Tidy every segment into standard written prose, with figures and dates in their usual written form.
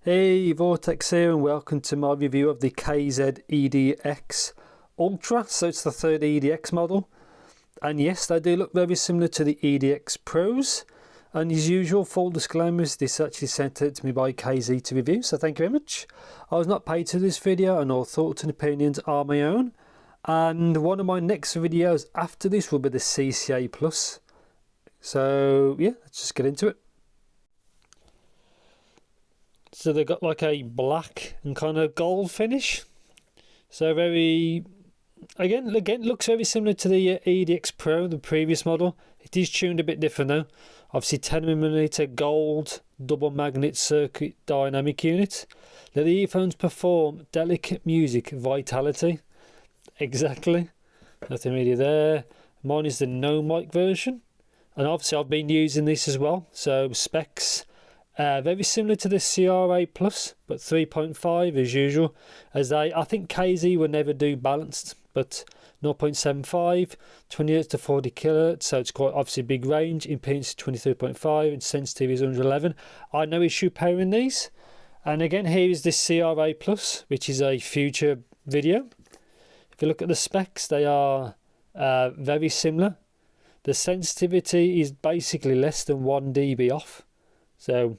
Hey, Vortex here and welcome to my review of the KZ EDX Ultra. So it's the third EDX model. And yes, they do look very similar to the EDX Pros. And as usual, full disclaimers, this actually sent it to me by KZ to review, so thank you very much. I was not paid to this video and all thoughts and opinions are my own. And one of my next videos after this will be the CCA Plus. So yeah, let's just get into it. So they've got like a black and kind of gold finish. So very, again looks very similar to the EDX Pro, the previous model. It is tuned a bit different though. Obviously 10mm gold double magnet circuit dynamic unit. Let the earphones perform delicate music vitality. Exactly. Nothing really there. Mine is the no mic version. And obviously I've been using this as well. So specs. Very similar to the CRA Plus, but 3.5 as usual. As I think KZ will never do balanced, but 0.75, 28 to 40 kHz, so it's quite obviously big range. Impedance 23.5 and sensitivity is 111. I no issue pairing these. And again, here is this CRA Plus, which is a future video. If you look at the specs, they are very similar. The sensitivity is basically less than 1 dB off. So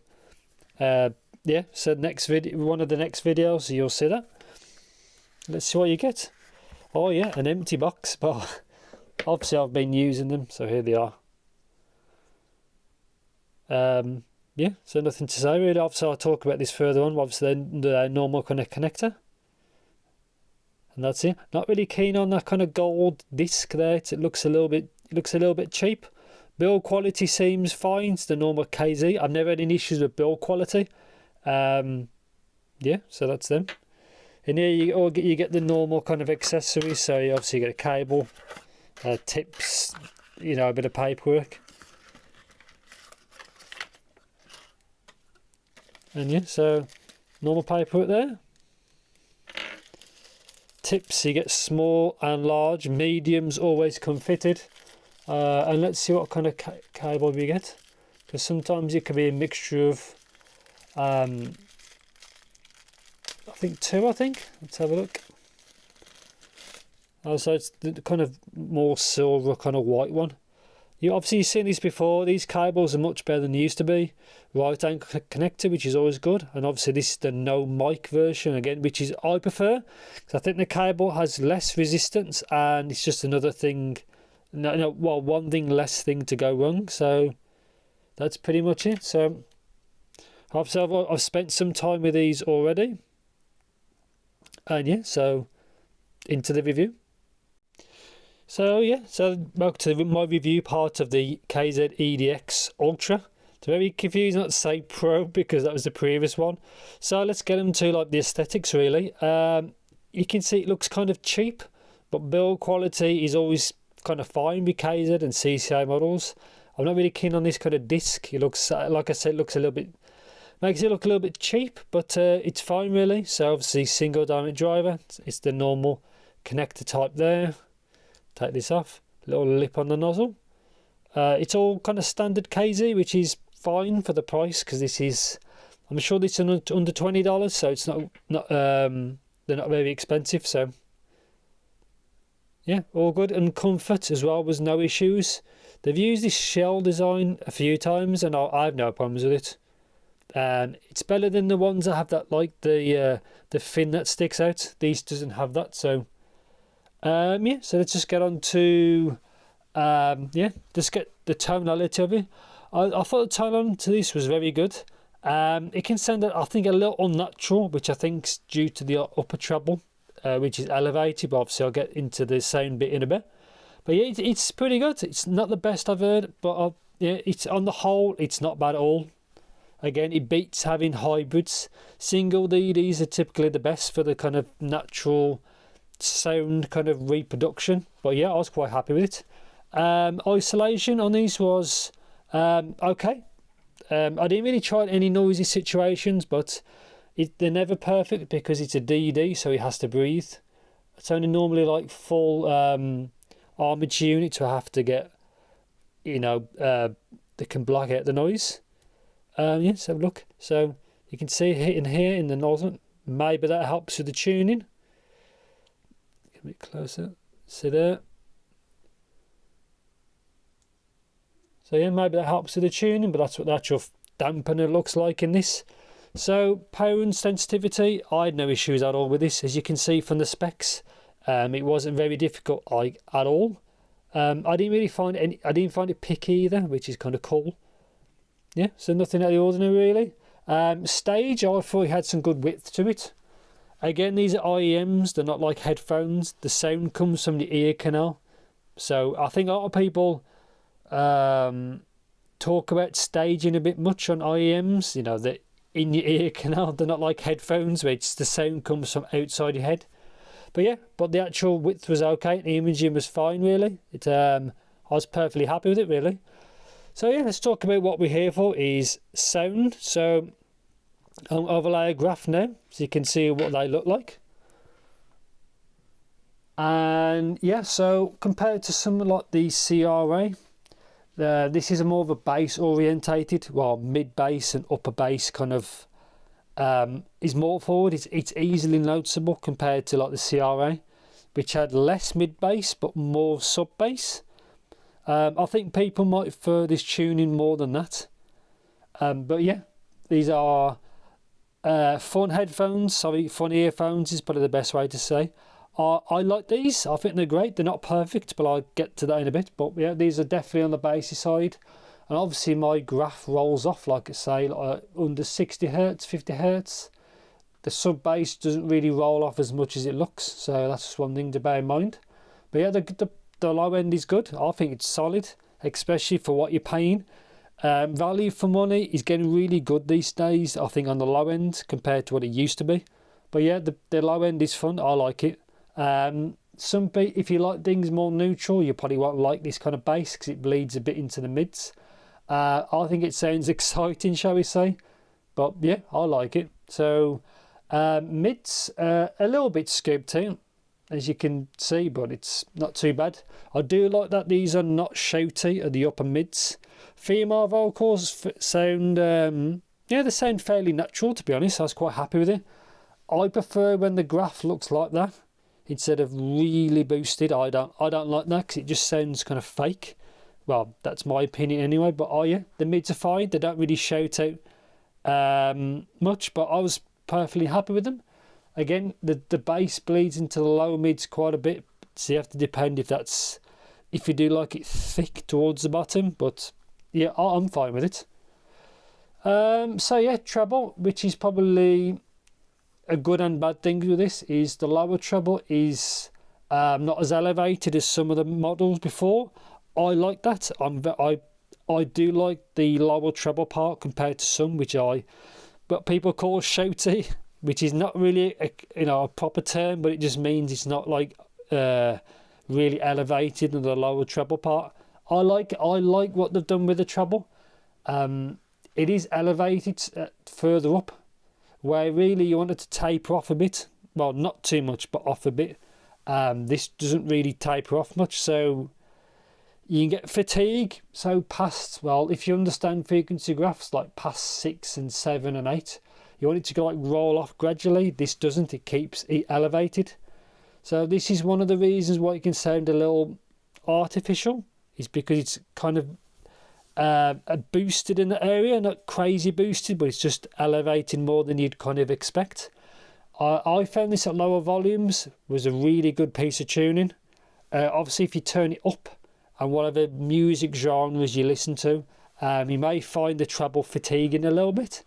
yeah, so next video, one of the next videos you'll see that. Let's see what you get. Oh yeah, an empty box, but obviously I've been using them, so here they are. Yeah, so nothing to say really. Obviously I'll talk about this further on. Obviously the normal kind of connector, and that's it. Not really keen on that kind of gold disc there. It looks a little bit cheap. Build quality seems fine. It's the normal KZ. I've never had any issues with build quality. Yeah, so that's them. And here you get the normal kind of accessories. So you obviously get a cable, tips, you know, a bit of paperwork. And yeah, so normal paperwork there. Tips, you get small and large. Mediums always come fitted. And let's see what kind of cable we get, because sometimes it can be a mixture of I think two. Let's have a look. So it's the kind of more silver kind of white one. You've seen these before. These cables are much better than they used to be. Right angle connector, which is always good, and obviously this is the no mic version again, which is I prefer, because I think the cable has less resistance and it's just another thing. Well, one thing less thing to go wrong. So that's pretty much it. So obviously I've spent some time with these already, and yeah, so into the review. So yeah, so back to my review part of the KZ EDX Ultra. It's very confusing not to say Pro because that was the previous one. So let's get into like the aesthetics really. You can see it looks kind of cheap, but build quality is always kind of fine with KZ and CCA models. I'm not really keen on this kind of disc. It looks, like I said, looks a little bit, makes it look a little bit cheap, but it's fine really. So obviously single dynamic driver, it's the normal connector type there. Take this off, little lip on the nozzle. It's all kind of standard KZ, which is fine for the price, because this is, I'm sure this is under $20, so it's not they're not very expensive. So yeah, all good. And comfort as well was no issues. They've used this shell design a few times and I have no problems with it. And it's better than the ones that have that, like the fin that sticks out. These doesn't have that. So yeah, so let's just get on to yeah, just get the tonality of it. I thought the tonality to this was very good. It can sound, I think, a little unnatural, which I think is due to the upper treble, which is elevated, but obviously I'll get into the sound bit in a bit. But yeah, it's pretty good. It's not the best I've heard, but yeah, it's on the whole, it's not bad at all. Again, it beats having hybrids. Single DDs are typically the best for the kind of natural sound kind of reproduction. But yeah, I was quite happy with it. Isolation on these was okay. I didn't really try any noisy situations, but they're never perfect because it's a DD, so it has to breathe. It's only normally like full armature units will have to get, you know, they can block out the noise. Yeah, so look, so You can see it in here in the nozzle. Maybe that helps with the tuning. Get a bit closer. See there. So yeah, maybe that helps with the tuning, but that's what the actual dampener looks like in this. So power and sensitivity, I had no issues at all with this. As you can see from the specs, it wasn't very difficult at all. I didn't really find I didn't find it picky either, which is kind of cool. Yeah, so nothing out of the ordinary really. Stage, I thought it had some good width to it. Again, these are IEMs, they're not like headphones. The sound comes from the ear canal. So I think a lot of people talk about staging a bit much on IEMs, you know, that in your ear canal, they're not like headphones where it's the sound comes from outside your head. But yeah, but the actual width was okay, the imaging was fine really. I was perfectly happy with it really. So yeah, let's talk about what we're here for is sound. So I'll overlay a graph now so you can see what they look like. And yeah, so compared to something like the CRA, this is a more of a bass orientated, well, mid bass and upper bass kind of is more forward. It's easily noticeable compared to like the CRA, which had less mid bass but more sub bass. I think people might prefer this tuning more than that. But yeah, these are fun headphones, fun earphones is probably the best way to say. I like these, I think they're great. They're not perfect, but I'll get to that in a bit. But yeah, these are definitely on the bassy side. And obviously my graph rolls off, like I say, like under 60 Hz, 50 Hz. The sub bass doesn't really roll off as much as it looks. So that's just one thing to bear in mind. But yeah, the low end is good. I think it's solid, especially for what you're paying. Value for money is getting really good these days, I think, on the low end compared to what it used to be. But yeah, the low end is fun. I like it. If you like things more neutral, you probably won't like this kind of bass because it bleeds a bit into the mids. I think it sounds exciting, shall we say. But yeah, I like it. So mids, a little bit scooped out, as you can see, but it's not too bad. I do like that these are not shouty at the upper mids. Female vocals sound, yeah, they sound fairly natural, to be honest. I was quite happy with it. I prefer when the graph looks like that instead of really boosted. I don't like that because it just sounds kind of fake. Well, that's my opinion anyway. But oh yeah, the mids are fine. They don't really shout out much, but I was perfectly happy with them. Again, the bass bleeds into the low mids quite a bit, so you have to depend if you do like it thick towards the bottom. But yeah, I'm fine with it. So yeah, treble, which is probably a good and bad thing with this, is the lower treble is not as elevated as some of the models before. I like that. I do like the lower treble part compared to some what people call shouty, which is not really a proper term, but it just means it's not like really elevated in the lower treble part. I like what they've done with the treble. It is elevated further up, where really you want it to taper off a bit. Well, not too much, but off a bit. This doesn't really taper off much, so you can get fatigue. So if you understand frequency graphs, like past 6 and 7 and 8, you want it to go like roll off gradually. This doesn't, it keeps it elevated. So this is one of the reasons why it can sound a little artificial, is because it's kind of boosted in the area, not crazy boosted, but it's just elevating more than you'd kind of expect. I found this at lower volumes was a really good piece of tuning. Obviously, if you turn it up and whatever music genres you listen to, you may find the treble fatiguing a little bit.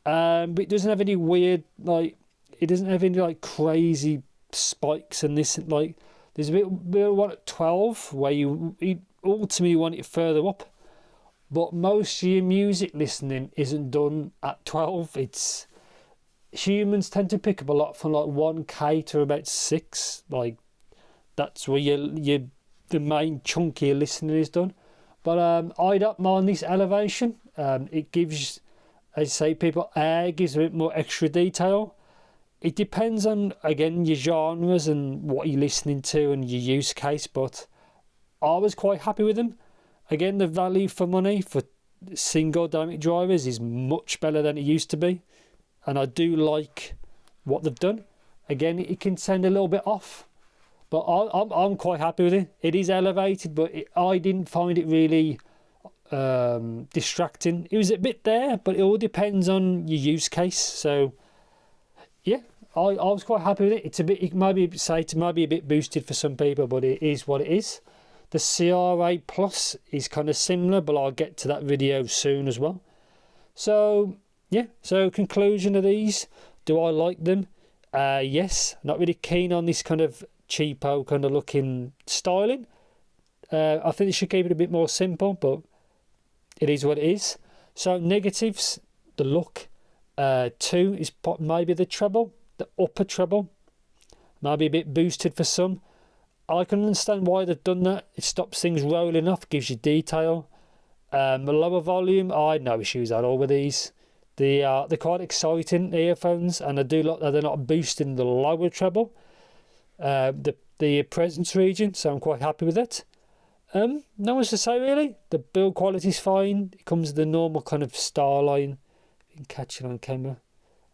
But it doesn't have any weird, it doesn't have any crazy spikes in this. There's a bit of one at 12 where you ultimately want it further up. But most of your music listening isn't done at 12. Humans tend to pick up a lot from 1K to about 6. That's where the main chunk of your listening is done. But I don't mind this elevation. It gives, as I say, gives a bit more extra detail. It depends on, again, your genres and what you're listening to and your use case, but I was quite happy with them. Again, the value for money for single dynamic drivers is much better than it used to be. and I do like what they've done. Again, it can sound a little bit off, but I'm quite happy with it. It is elevated, but I didn't find it really distracting. It was a bit there, but it all depends on your use case. So yeah, I was quite happy with it. It's a bit, it might be a bit boosted for some people, but it is what it is. The CRA Plus is kind of similar, but I'll get to that video soon as well. So yeah, so conclusion of these, do I like them? Yes, not really keen on this kind of cheapo kind of looking styling. I think they should keep it a bit more simple, but it is what it is. So negatives, the look. 2 is maybe the treble, the upper treble, maybe a bit boosted for some. I can understand why they've done that. It stops things rolling off, gives you detail. The lower volume, I had no issues at all with these. They're quite exciting earphones, and I do like that they're not boosting the lower treble, the presence region, so I'm quite happy with it. Not much to say really. The build quality is fine. It comes with the normal kind of Starline. You can catch it on camera.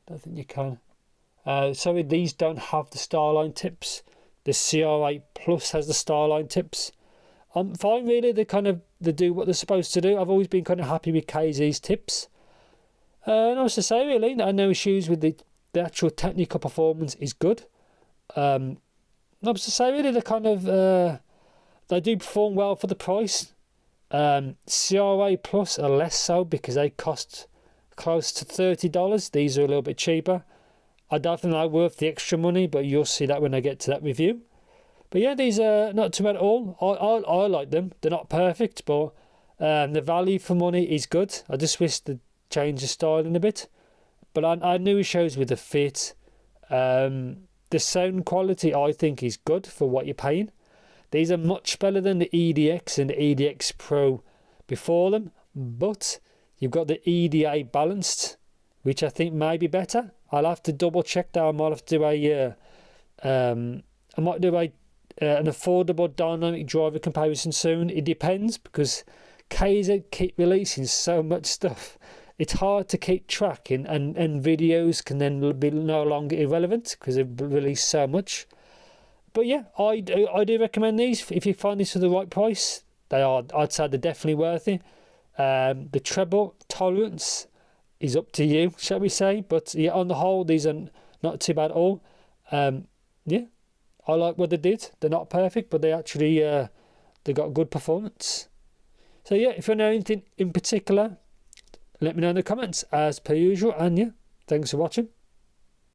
I don't think you can. Sorry, these don't have the Starline tips. The CR8 Plus has the Starline tips. I'm fine really. They do what they're supposed to do. I've always been kind of happy with KZ's tips. Not much to say really. No issues with the actual technical performance is good. Not much to say really. They do perform well for the price. CRA Plus are less so because they cost close to $30. These are a little bit cheaper. I don't think they're worth the extra money, but you'll see that when I get to that review. But yeah, these are not too bad at all. I like them. They're not perfect, but the value for money is good. I just wish they'd change the styling a bit. But I knew it shows with the fit. The sound quality, I think, is good for what you're paying. These are much better than the EDX and the EDX Pro before them, but you've got the EDA balanced, which I think may be better. I'll have to double check that. I might have to do an affordable dynamic driver comparison soon. It depends, because KZ keep releasing so much stuff. It's hard to keep track, and videos can then be no longer irrelevant because they've released so much. But yeah, I do recommend these. If you find these for the right price, I'd say they're definitely worth it. The treble tolerance is up to you, shall we say. But yeah, on the whole, these are not too bad at all. Yeah, I like what they did. They're not perfect, but they actually they got good performance. So yeah, if you know anything in particular, let me know in the comments as per usual. And yeah, thanks for watching.